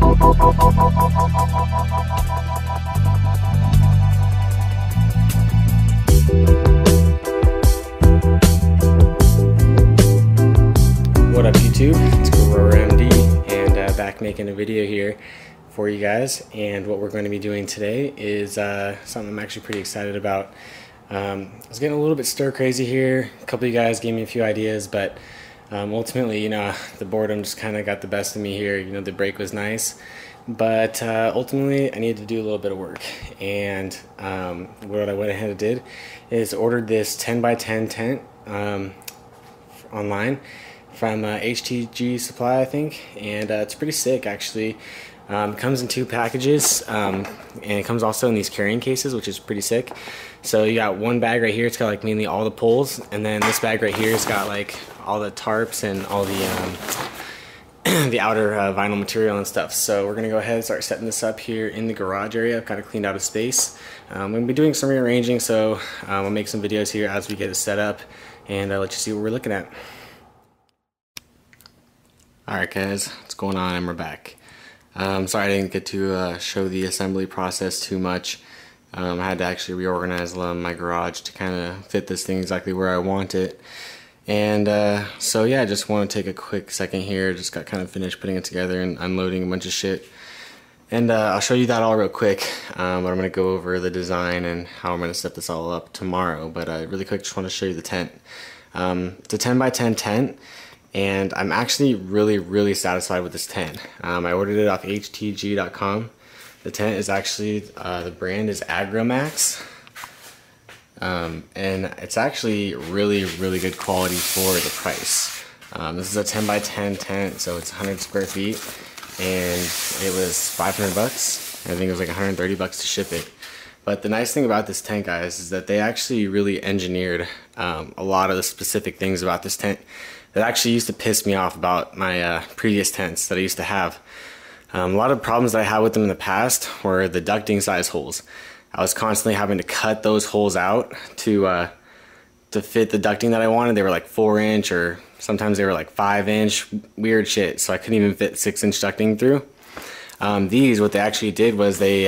What up YouTube, it's GoRowerMD and back making a video here for you guys. And what we're going to be doing today is something I'm actually pretty excited about. I was getting a little bit stir crazy here. A couple of you guys gave me a few ideas, but ultimately, you know, the boredom just kind of got the best of me here. You know, the break was nice, but ultimately I needed to do a little bit of work. And what I went ahead and did is ordered this 10x10 tent online from HTG Supply, I think, and it's pretty sick actually. It comes in 2 packages, and it comes also in these carrying cases, which is pretty sick. So you got one bag right here, it's got like mainly all the poles, and then this bag right here has got like all the tarps and all the the outer vinyl material and stuff. So we're gonna go ahead and start setting this up here in the garage area. I've kind of cleaned out a space. I'm gonna be doing some rearranging, so I'll make some videos here as we get it set up, and I'll let you see what we're looking at. Alright guys, what's going on? And we're back. Sorry I didn't get to show the assembly process too much. I had to actually reorganize my garage to kind of fit this thing exactly where I want it. And so yeah, I just want to take a quick second here. Just got kind of finished putting it together and unloading a bunch of shit. And I'll show you that all real quick. But I'm going to go over the design and how I'm going to set this all up tomorrow. But really quick, just want to show you the tent. It's a 10x10 tent. And I'm actually really satisfied with this tent. I ordered it off htg.com. The tent is actually, the brand is Agromax. And it's actually really good quality for the price. This is a 10x10 tent, so it's 100 square feet. And it was 500 bucks. I think it was like 130 bucks to ship it. But the nice thing about this tent, guys, is that they actually really engineered a lot of the specific things about this tent that actually used to piss me off about my previous tents that I used to have. A lot of problems that I had with them in the past were the ducting size holes. I was constantly having to cut those holes out to fit the ducting that I wanted. They were like 4-inch, or sometimes they were like 5-inch, weird shit, so I couldn't even fit 6-inch ducting through. These, what they actually did was they,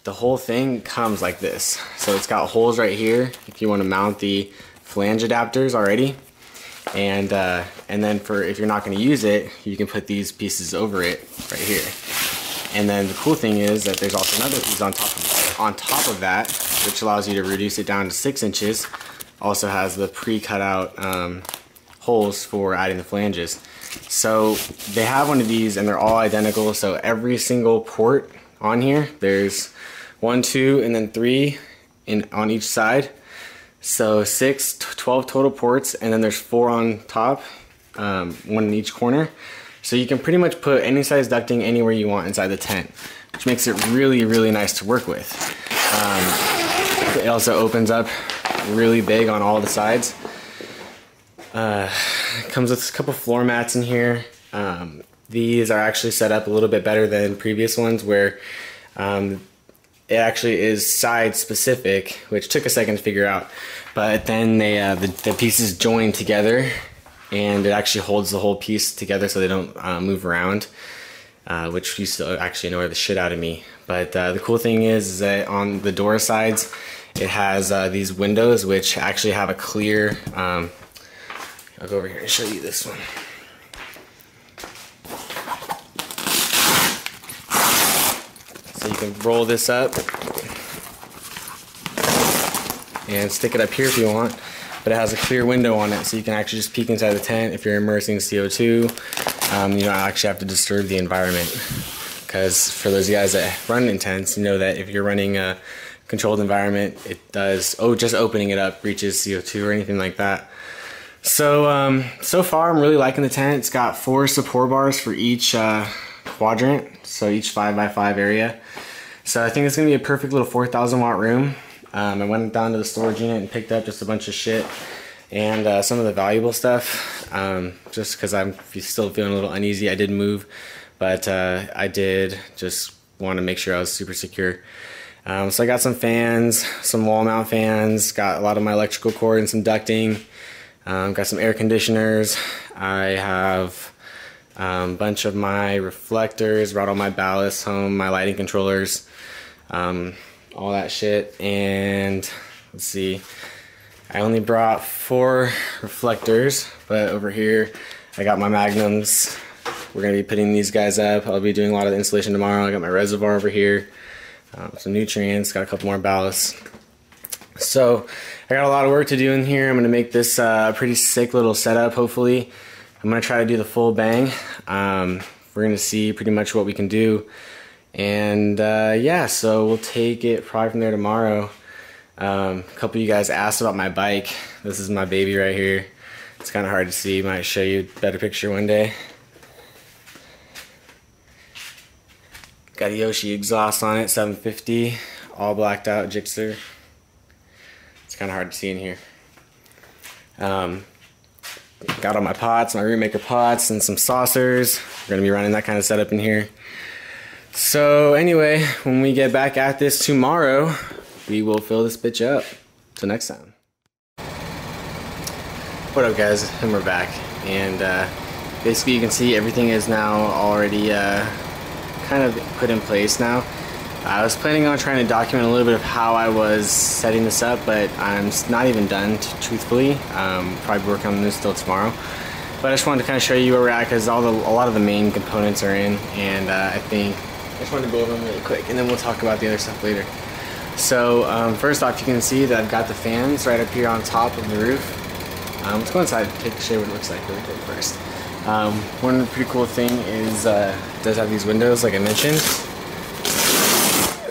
the whole thing comes like this. So it's got holes right here if you want to mount the flange adapters already. And then for if you're not going to use it, you can put these pieces over it right here. And then the cool thing is that there's also another piece on top of that, which allows you to reduce it down to 6 inches. Also has the pre-cut out holes for adding the flanges. So they have one of these, and they're all identical. So every single port on here, there's 1, 2, and then 3 on each side. So 12 total ports, and then there's 4 on top, 1 in each corner. So you can pretty much put any size ducting anywhere you want inside the tent, which makes it really nice to work with. It also opens up really big on all the sides. It comes with a couple floor mats in here. These are actually set up a little bit better than previous ones, where it actually is side specific, which took a second to figure out, but then they the pieces join together, and it actually holds the whole piece together so they don't move around, which used to actually annoy the shit out of me. But the cool thing is that on the door sides, it has these windows which actually have a clear, I'll go over here and show you this one. So you can roll this up and stick it up here if you want, but it has a clear window on it, so you can actually just peek inside the tent if you're immersing CO2. You don't actually have to disturb the environment, because for those guys that run in tents, you know that if you're running a controlled environment, it does, just opening it up breaches CO2 or anything like that. So so far I'm really liking the tent. It's got 4 support bars for each quadrant, so each 5x5 area. So I think it's gonna be a perfect little 4,000 watt room. I went down to the storage unit and picked up just a bunch of shit and some of the valuable stuff, just because I'm still feeling a little uneasy. I did move, but I did just want to make sure I was super secure. So I got some fans, some wall mount fans, got a lot of my electrical cord and some ducting, got some air conditioners. I have Bunch of my reflectors, brought all my ballasts home, my lighting controllers, all that shit. And let's see, I only brought 4 reflectors, but over here I got my magnums. We're gonna be putting these guys up. I'll be doing a lot of the installation tomorrow. I got my reservoir over here, some nutrients, got a couple more ballasts. So I got a lot of work to do in here. I'm gonna make this a pretty sick little setup, hopefully. I'm gonna try to do the full bang. We're gonna see pretty much what we can do. And yeah, so we'll take it probably from there tomorrow. A couple of you guys asked about my bike. This is my baby right here. It's kind of hard to see. Might show you a better picture one day. Got a Yoshi exhaust on it, 750, all blacked out Gixxer. It's kind of hard to see in here. Got all my pots, my root maker pots, and some saucers. We're gonna be running that kind of setup in here. So anyway, when we get back at this tomorrow, we will fill this bitch up. Till next time. What up, guys? And we're back. And basically you can see everything is now already kind of put in place now. I was planning on trying to document a little bit of how I was setting this up, but I'm not even done, truthfully. Probably working on this still tomorrow. But I just wanted to kind of show you where we're at, because a lot of the main components are in, and I just wanted to go over them really quick, and then we'll talk about the other stuff later. So first off, you can see that I've got the fans right up here on top of the roof. Let's go inside and show you what it looks like really quick first. One pretty cool thing is it does have these windows, like I mentioned.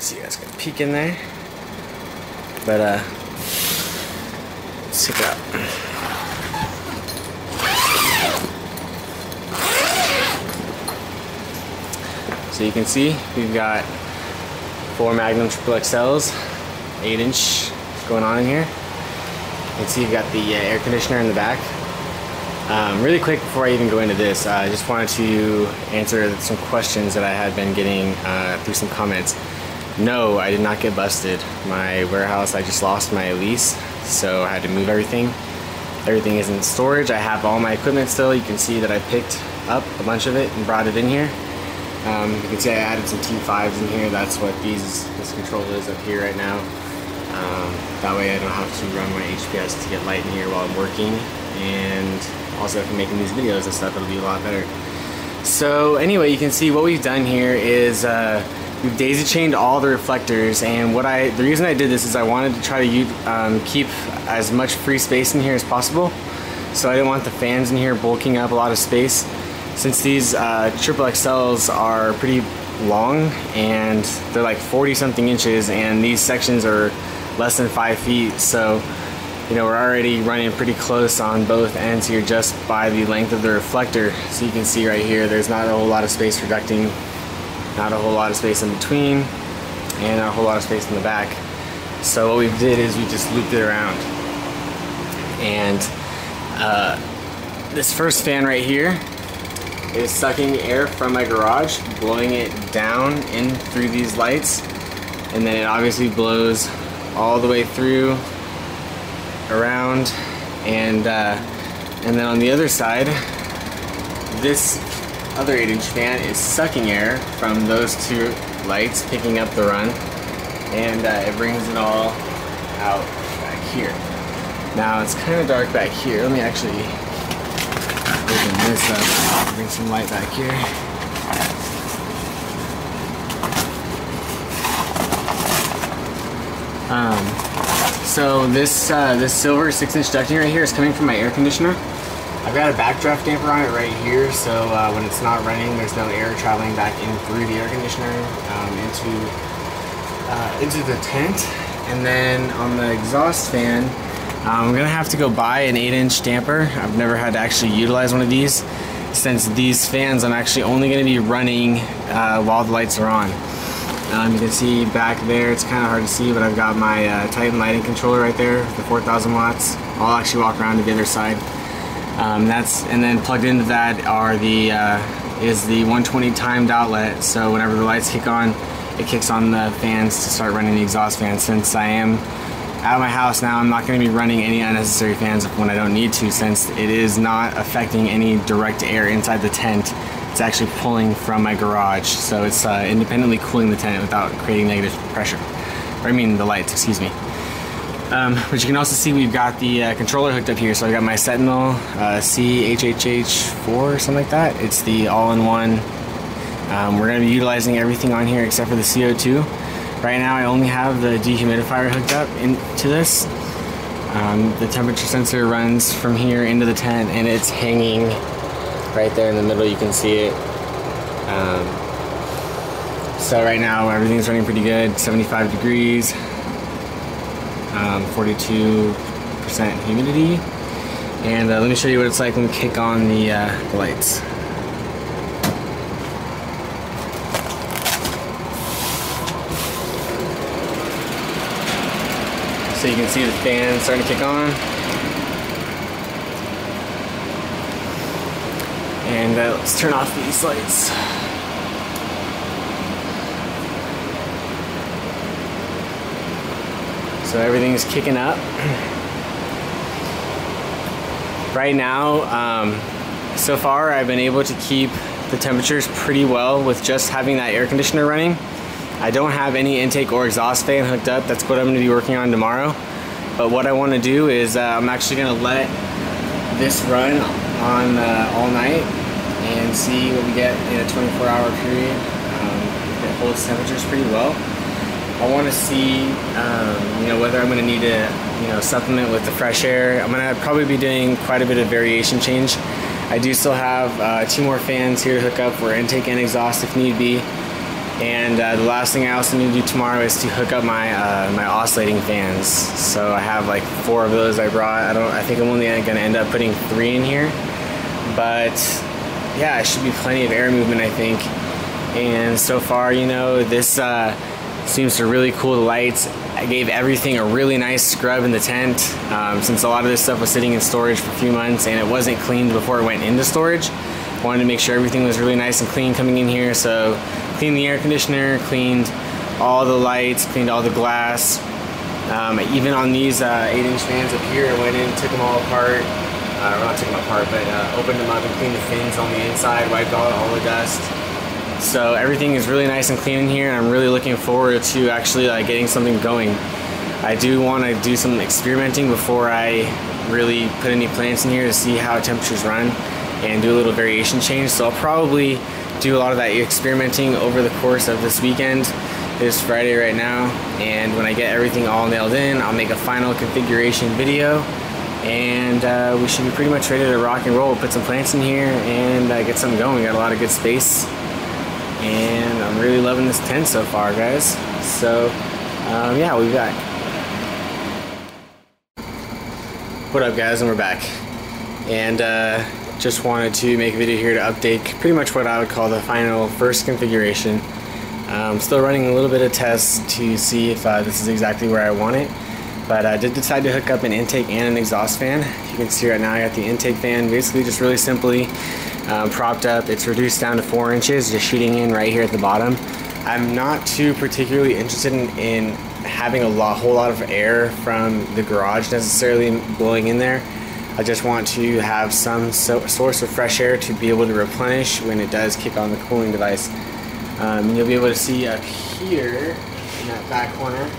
So you guys can peek in there. But let's check it out. So you can see we've got 4 Magnum Triple XLs, 8-inch going on in here. You can see you've got the air conditioner in the back. Really quick before I even go into this, I just wanted to answer some questions that I had been getting through some comments. No, I did not get busted. My warehouse, I just lost my lease, so I had to move everything. Everything is in storage. I have all my equipment still. You can see that I picked up a bunch of it and brought it in here. You can see I added some T5s in here. That's what this control is up here right now. That way I don't have to run my HPS to get light in here while I'm working. And also if I'm making these videos and stuff, it'll be a lot better. So anyway, you can see what we've done here is we've daisy chained all the reflectors, and the reason I did this is I wanted to try to keep as much free space in here as possible. So I didn't want the fans in here bulking up a lot of space. Since these Triple XLs are pretty long and they're like 40 something inches, and these sections are less than 5 feet, so you know, we're already running pretty close on both ends here just by the length of the reflector. So you can see right here, there's not a whole lot of space for ducting, not a whole lot of space in between, and not a whole lot of space in the back. So what we did is we just looped it around. And this first fan right here is sucking air from my garage, blowing it down in through these lights, and then it obviously blows all the way through, around, and then on the other side, this other 8-inch fan is sucking air from those 2 lights, picking up the run, and it brings it all out back here. Now it's kind of dark back here. Let me actually open this up, bring some light back here. So this silver 6-inch ducting right here is coming from my air conditioner. I've got a backdraft damper on it right here, so when it's not running, there's no air traveling back in through the air conditioner into the tent. And then on the exhaust fan, I'm gonna have to go buy an 8-inch damper. I've never had to actually utilize one of these. Since these fans, I'm actually only gonna be running while the lights are on. You can see back there, it's kind of hard to see, but I've got my Titan lighting controller right there, the 4,000 watts. I'll actually walk around to the other side. And then plugged into that is the 120 timed outlet. So whenever the lights kick on, it kicks on the fans to start running the exhaust fan. Since I am at my house now, I'm not going to be running any unnecessary fans when I don't need to, since it is not affecting any direct air inside the tent. It's actually pulling from my garage, so it's independently cooling the tent without creating negative pressure. Or I mean the lights, excuse me. But you can also see we've got the controller hooked up here. So I've got my Sentinel CHHH4 or something like that. It's the all-in-one. We're going to be utilizing everything on here except for the CO2. Right now I only have the dehumidifier hooked up into this. The temperature sensor runs from here into the tent, and it's hanging right there in the middle. You can see it. So right now everything's running pretty good. 75 degrees. 42% humidity, and let me show you what it's like when we kick on the lights. So you can see the fan starting to kick on, and let's turn off these lights. So everything's kicking up. Right now, so far I've been able to keep the temperatures pretty well with just having that air conditioner running. I don't have any intake or exhaust fan hooked up. That's what I'm going to be working on tomorrow. But what I want to do is I'm actually going to let this run on all night and see what we get in a 24-hour period. It holds temperatures pretty well. I want to see, you know, whether I'm going to need to, you know, supplement with the fresh air. I'm going to probably be doing quite a bit of variation change. I do still have 2 more fans here to hook up for intake and exhaust if need be. And the last thing I also need to do tomorrow is to hook up my my oscillating fans. So I have like 4 of those I brought. I think I'm only going to end up putting 3 in here. But yeah, it should be plenty of air movement, I think. And so far, you know, this seems to really cool the lights. I gave everything a really nice scrub in the tent, since a lot of this stuff was sitting in storage for a few months and it wasn't cleaned before it went into storage. I wanted to make sure everything was really nice and clean coming in here, so cleaned the air conditioner, cleaned all the lights, cleaned all the glass. Even on these 8-inch fans up here, I went in, took them all apart. Well, not took them apart, but opened them up and cleaned the fins on the inside, wiped out all the dust. So everything is really nice and clean in here, and I'm really looking forward to actually getting something going. I do want to do some experimenting before I really put any plants in here to see how temperatures run and do a little variation change. So I'll probably do a lot of that experimenting over the course of this weekend. It's Friday right now, and when I get everything all nailed in, I'll make a final configuration video, and we should be pretty much ready to rock and roll. We'll put some plants in here and get something going. We got a lot of good space. And I'm really loving this tent so far, guys. So, yeah, we've got. What up, guys? And we're back. And just wanted to make a video here to update pretty much what I would call the final first configuration. I'm still running a little bit of tests to see if this is exactly where I want it. But I did decide to hook up an intake and an exhaust fan. You can see right now I got the intake fan basically just really simply propped up. It's reduced down to 4 inches, just shooting in right here at the bottom. I'm not too particularly interested in having a whole lot of air from the garage necessarily blowing in there. I just want to have some source of fresh air to be able to replenish when it does kick on the cooling device. You'll be able to see up here in that back corner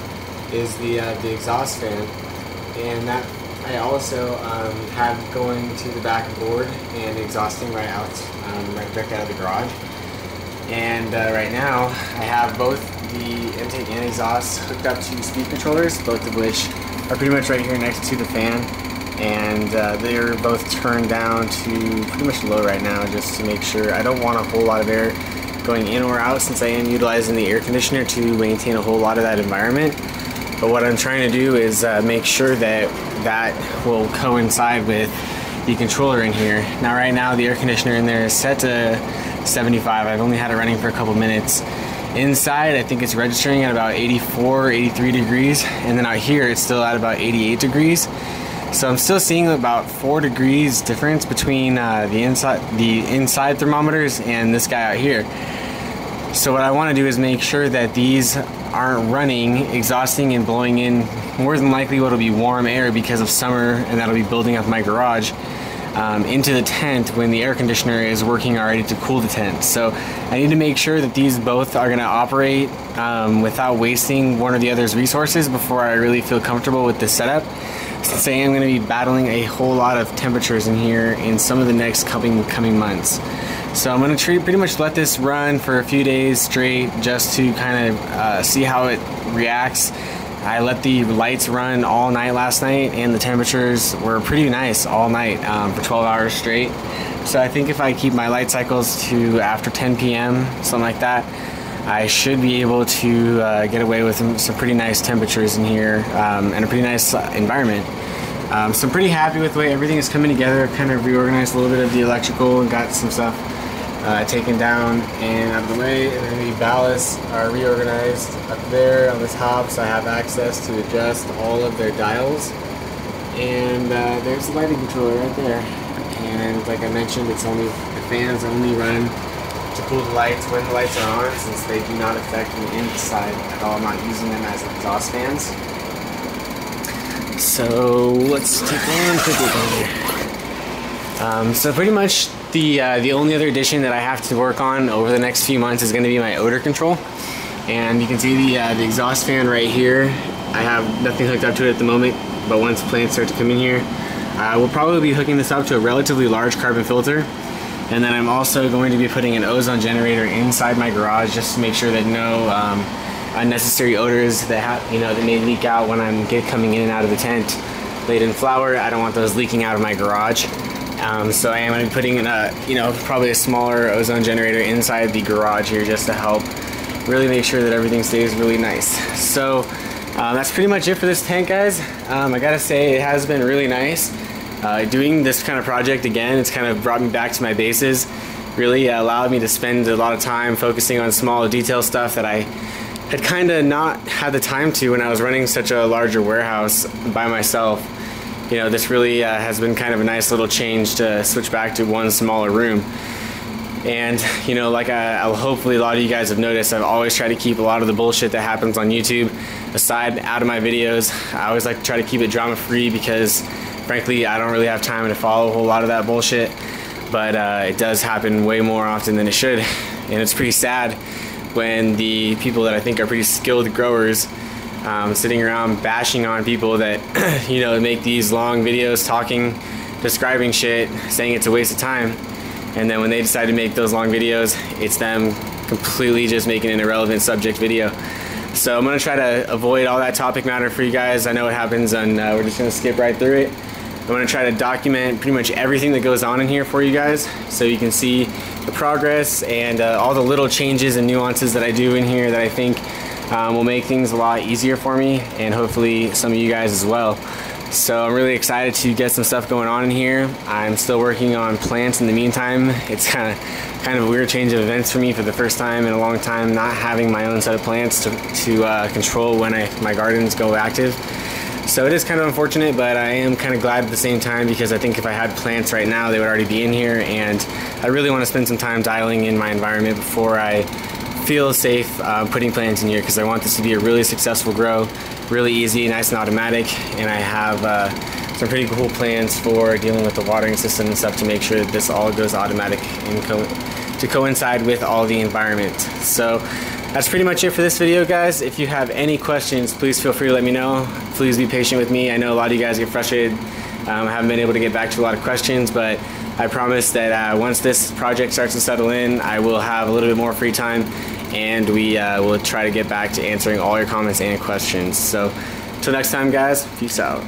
is the exhaust fan, and that I also have going to the back board and exhausting right directly out of the garage. And right now I have both the intake and exhaust hooked up to speed controllers, both of which are pretty much right here next to the fan, and they're both turned down to pretty much low right now, just to make sure. I don't want a whole lot of air going in or out, since I am utilizing the air conditioner to maintain a whole lot of that environment. But what I'm trying to do is make sure that that will coincide with the controller in here. Now right now the air conditioner in there is set to 75. I've only had it running for a couple minutes. Inside I think it's registering at about 84, 83 degrees, and then out here it's still at about 88 degrees. So I'm still seeing about 4 degrees difference between the inside thermometers and this guy out here. So what I want to do is make sure that these aren't running, exhausting and blowing in more than likely what'll be warm air because of summer, and that'll be building up my garage into the tent when the air conditioner is working already to cool the tent. So I need to make sure that these both are going to operate without wasting one or the other's resources before I really feel comfortable with this setup, since I am going to be battling a whole lot of temperatures in here in some of the next coming months. So I'm going to pretty much let this run for a few days straight just to kind of see how it reacts. I let the lights run all night last night, and the temperatures were pretty nice all night for 12 hours straight. So I think if I keep my light cycles to after 10 p.m., something like that, I should be able to get away with some pretty nice temperatures in here and a pretty nice environment. So I'm pretty happy with the way everything is coming together. I've kind of reorganized a little bit of the electrical and got some stuff taken down and out of the way, and then the ballasts are reorganized up there on the top, so I have access to adjust all of their dials. And there's the lighting controller right there. And like I mentioned, it's only the fans only run to cool the lights when the lights are on, since they do not affect the inside at all. I'm not using them as exhaust fans. So let's take one quick look over here. So pretty much the only other addition that I have to work on over the next few months is going to be my odor control. And you can see the exhaust fan right here. I have nothing hooked up to it at the moment, but once plants start to come in here, we'll probably be hooking this up to a relatively large carbon filter. And then I'm also going to be putting an ozone generator inside my garage just to make sure that no unnecessary odors that that may leak out when I'm coming in and out of the tent laden flower. I don't want those leaking out of my garage. So I am going to be putting in probably a smaller ozone generator inside the garage here just to help really make sure that everything stays really nice. So that's pretty much it for this tent, guys. I gotta say, it has been really nice doing this kind of project again. It's kind of brought me back to my bases, really allowed me to spend a lot of time focusing on small detail stuff that I had kind of not had the time to when I was running such a larger warehouse by myself. This really has been kind of a nice little change to switch back to one smaller room. And like hopefully a lot of you guys have noticed, I've always tried to keep a lot of the bullshit that happens on YouTube aside out of my videos. I always like to try to keep it drama free because frankly I don't really have time to follow a whole lot of that bullshit, but it does happen way more often than it should. And it's pretty sad when the people that I think are pretty skilled growers sitting around bashing on people that make these long videos talking, describing shit, saying it's a waste of time, and then when they decide to make those long videos, it's them completely just making an irrelevant subject video. So I'm going to try to avoid all that topic matter for you guys. I know it happens, and we're just going to skip right through it. I'm going to try to document pretty much everything that goes on in here for you guys, so you can see the progress and all the little changes and nuances that I do in here that I think will make things a lot easier for me, and hopefully some of you guys as well. So I'm really excited to get some stuff going on in here. I'm still working on plants in the meantime. It's kind of a weird change of events for me for the first time in a long time, not having my own set of plants to control when my gardens go active. So it is kind of unfortunate, but I am kind of glad at the same time, because I think if I had plants right now, they would already be in here, and I really want to spend some time dialing in my environment before I feel safe putting plants in here, because I want this to be a really successful grow, really easy, nice and automatic, and I have some pretty cool plans for dealing with the watering system and stuff to make sure that this all goes automatic and to coincide with all the environment. So that's pretty much it for this video, guys. If you have any questions, please feel free to let me know. Please be patient with me. I know a lot of you guys get frustrated. I haven't been able to get back to a lot of questions, but I promise that once this project starts to settle in, I will have a little bit more free time, and we will try to get back to answering all your comments and questions. So until next time, guys, peace out.